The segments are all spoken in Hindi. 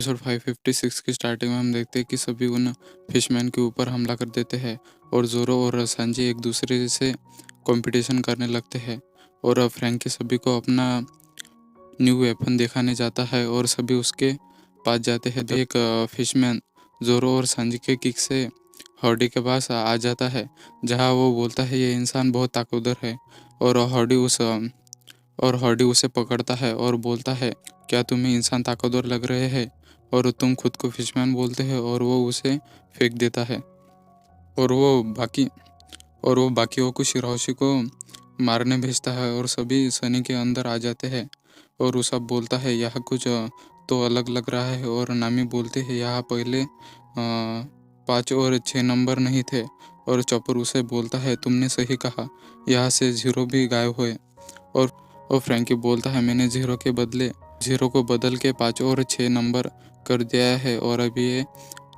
एपिसोड 556 की स्टार्टिंग में हम देखते हैं कि सभी उन फिशमैन के ऊपर हमला कर देते हैं और जोरो और सांजी एक दूसरे से कंपटीशन करने लगते हैं। और फ्रैंकी सभी को अपना न्यू वेपन दिखाने जाता है और सभी उसके पास जाते हैं। तो एक फिशमैन जोरो और सांजी के किक से हॉडी के पास आ जाता है, जहां वो बोलता है ये इंसान बहुत ताकतवर है। और हॉडी उसे पकड़ता है और बोलता है, क्या तुम्हें इंसान ताकतवर लग रहे हैं और तुम खुद को फिशमैन बोलते हो। और वो उसे फेंक देता है और वो बाकियों को शिरोशी को मारने भेजता है और सभी सनी के अंदर आ जाते हैं। और वो सब बोलता है यह कुछ तो अलग लग रहा है। और नामी बोलते हैं यहाँ पहले 5 और 6 नंबर नहीं थे। और चॉपर उसे बोलता है तुमने सही कहा, यहाँ से 0 भी गायब हुए। और फ्रैंकी बोलता है मैंने 0 को बदल के 5 और 6 नंबर कर दिया है और अभी ये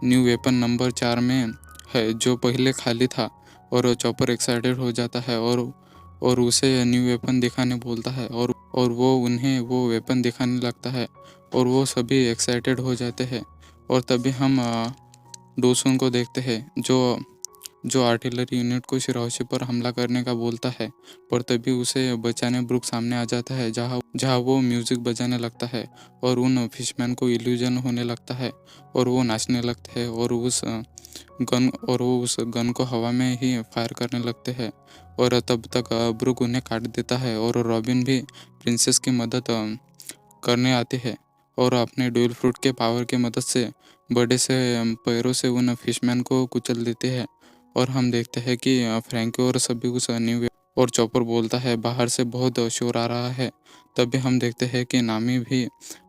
न्यू वेपन नंबर 4 में है जो पहले खाली था। और चॉपर एक्साइटेड हो जाता है और उसे न्यू वेपन दिखाने बोलता है और वो उन्हें वो वेपन दिखाने लगता है और वो सभी एक्साइटेड हो जाते हैं। और तभी हम डोसुन को देखते हैं जो आर्टिलरी यूनिट को शिरोशी पर हमला करने का बोलता है। पर तभी उसे बचाने ब्रुक सामने आ जाता है, जहाँ वो म्यूजिक बजाने लगता है और उन फिशमैन को इल्यूजन होने लगता है और वो नाचने लगते हैं और वो उस गन को हवा में ही फायर करने लगते हैं। और तब तक ब्रुक उन्हें काट देता है और रॉबिन भी प्रिंसेस की मदद करने आते हैं और अपने ड्यूल फ्रूट के पावर की मदद से बड़े से पैरों से उन फिशमैन को कुचल देते हैं। और हम देखते हैं कि फ्रैंकी और सभी उस न्यू और चॉपर बोलता है बाहर से बहुत शोर आ रहा है। तभी हम देखते हैं कि नामी भी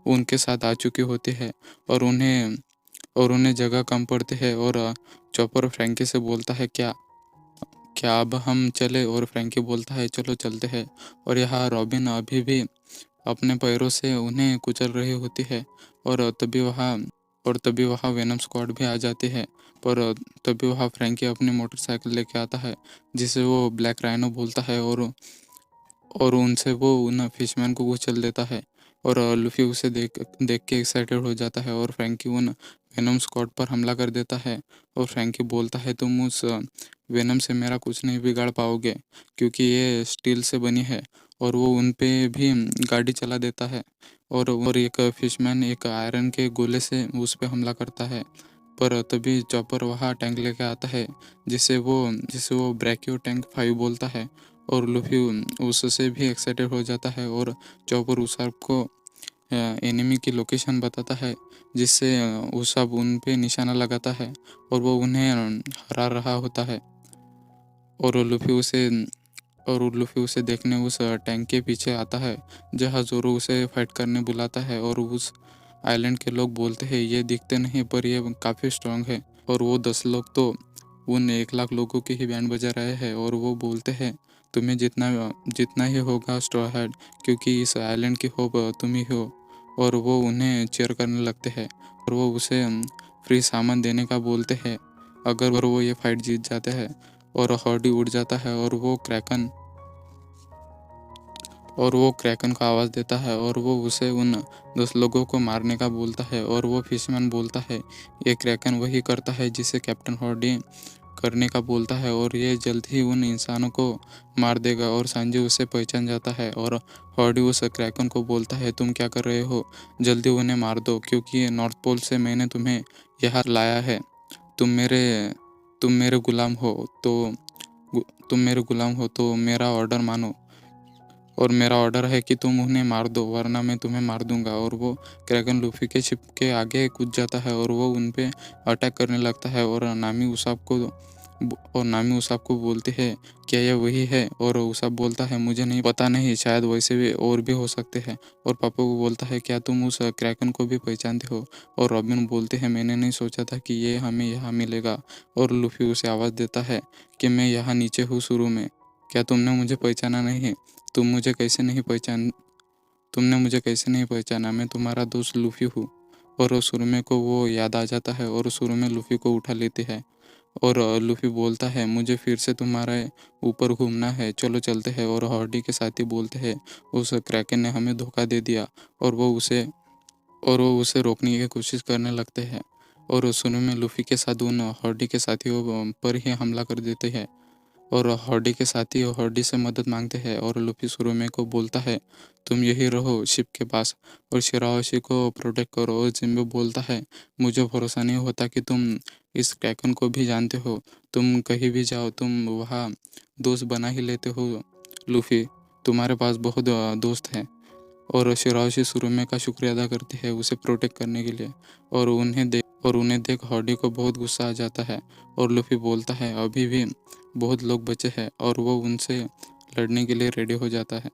उनके साथ आ चुकी होती है और उन्हें जगह कम पड़ती है। और चॉपर फ्रैंकी से बोलता है क्या क्या अब हम चले। और फ्रैंकी बोलता है चलो चलते हैं। और यहाँ रॉबिन अभी भी अपने पैरों से उन्हें कुचल रही होती है। और तभी वहाँ वेनम स्क्वाड भी आ जाती है। पर तभी वहाँ फ्रैंकी अपनी मोटरसाइकिल लेके आता है, जिसे वो ब्लैक राइनो बोलता है और उनसे वो उन फिशमैन को कुचल देता है। और लूफी उसे देख देख के एक्साइटेड हो जाता है और फ्रैंकी उन वेनम स्क्वाड पर हमला कर देता है। और फ्रैंकी बोलता है तुम उस वेनम से मेरा कुछ नहीं बिगाड़ पाओगे, क्योंकि ये स्टील से बनी है। और वो उन पे भी गाड़ी चला देता है और एक फिशमैन एक आयरन के गोले से उस पे हमला करता है। पर तभी चॉपर वहाँ टैंक लेके आता है, जिसे वो ब्रैकियो टैंक 5 बोलता है। और लूफी उससे भी एक्साइटेड हो जाता है और चॉपर उसाब को एनिमी की लोकेशन बताता है, जिससे उसाब उन पे निशाना लगाता है और वो उन्हें हरा रहा होता है। और लूफी उसे देखने उस टैंक के पीछे आता है, जहाँ जोरो उसे फाइट करने बुलाता है। और उस आइलैंड के लोग बोलते हैं ये दिखते नहीं पर ये काफ़ी स्ट्रांग है। और वो 10 लोग तो उन 1 लाख लोगों की ही बैंड बजा रहे हैं। और वो बोलते हैं तुम्हें जितना ही होगा स्ट्रॉ हेड, क्योंकि इस आइलैंड की होप तुम ही हो। और वो उन्हें चेयर करने लगते हैं और वो उसे फ्री सामान देने का बोलते हैं अगर वो ये फाइट जीत जाते हैं। और हॉडी उड़ जाता है और वो क्रैकन का आवाज़ देता है और वो उसे उन 10 लोगों को मारने का बोलता है। और वो फिशमैन बोलता है ये क्रैकन वही करता है जिसे कैप्टन हॉडी करने का बोलता है और ये जल्द ही उन इंसानों को मार देगा। और सांजी उसे पहचान जाता है और हॉडी उस क्रैकन को बोलता है तुम क्या कर रहे हो, जल्दी उन्हें मार दो, क्योंकि नॉर्थ पोल से मैंने तुम्हें यहाँ लाया है। तुम मेरे तुम मेरे गुलाम हो तो मेरा ऑर्डर मानो। और मेरा ऑर्डर है कि तुम उन्हें मार दो, वरना मैं तुम्हें मार दूंगा। और वो क्रैकन लूफी के शिप के आगे कूद जाता है और वो उन पे अटैक करने लगता है। और नामी उसाब को बोलती है क्या यह वही है। और उसाब बोलता है मुझे नहीं पता, नहीं, शायद वैसे भी और भी हो सकते हैं। और पापा को बोलता है क्या तुम उस क्रैकन को भी पहचानते हो। और रॉबिन बोलते हैं मैंने नहीं सोचा था कि ये हमें यहाँ मिलेगा। और लूफी उसे आवाज़ देता है कि मैं यहाँ नीचे हूँ शुरू में, क्या तुमने मुझे पहचाना नहीं। तुम मुझे कैसे नहीं पहचान तुमने मुझे कैसे नहीं पहचाना, मैं तुम्हारा दोस्त लूफी हूँ। और सुरमे को वो याद आ जाता है और सुरमे लूफी को उठा लेती है। और लूफी बोलता है मुझे फिर से तुम्हारे ऊपर घूमना है, चलो चलते हैं। और हॉर्डी के साथी बोलते हैं उस क्रैकन ने हमें धोखा दे दिया और वो और वो उसे रोकने की कोशिश करने लगते हैं और शुरू में लूफी के साथ उन हॉर्डी के साथियों पर ही हमला कर देते हैं और हॉर्डी के साथी हॉर्डी से मदद मांगते हैं और लूफी सुरुमे को बोलता है तुम यही रहो शिप के पास और शिराओशी को प्रोटेक्ट करो और जिम्बे बोलता है मुझे भरोसा नहीं होता कि तुम इस क्रैकन को भी जानते हो, तुम कहीं भी जाओ तुम वहाँ दोस्त बना ही लेते हो लूफी, तुम्हारे पास बहुत दोस्त हैं। और शिराओशी सुरुमे का शुक्रिया अदा करती है उसे प्रोटेक्ट करने के लिए और उन्हें देख हॉर्डी को बहुत गुस्सा आ जाता है और लूफी बोलता है अभी भी बहुत लोग बचे हैं और वो उनसे लड़ने के लिए रेडी हो जाता है।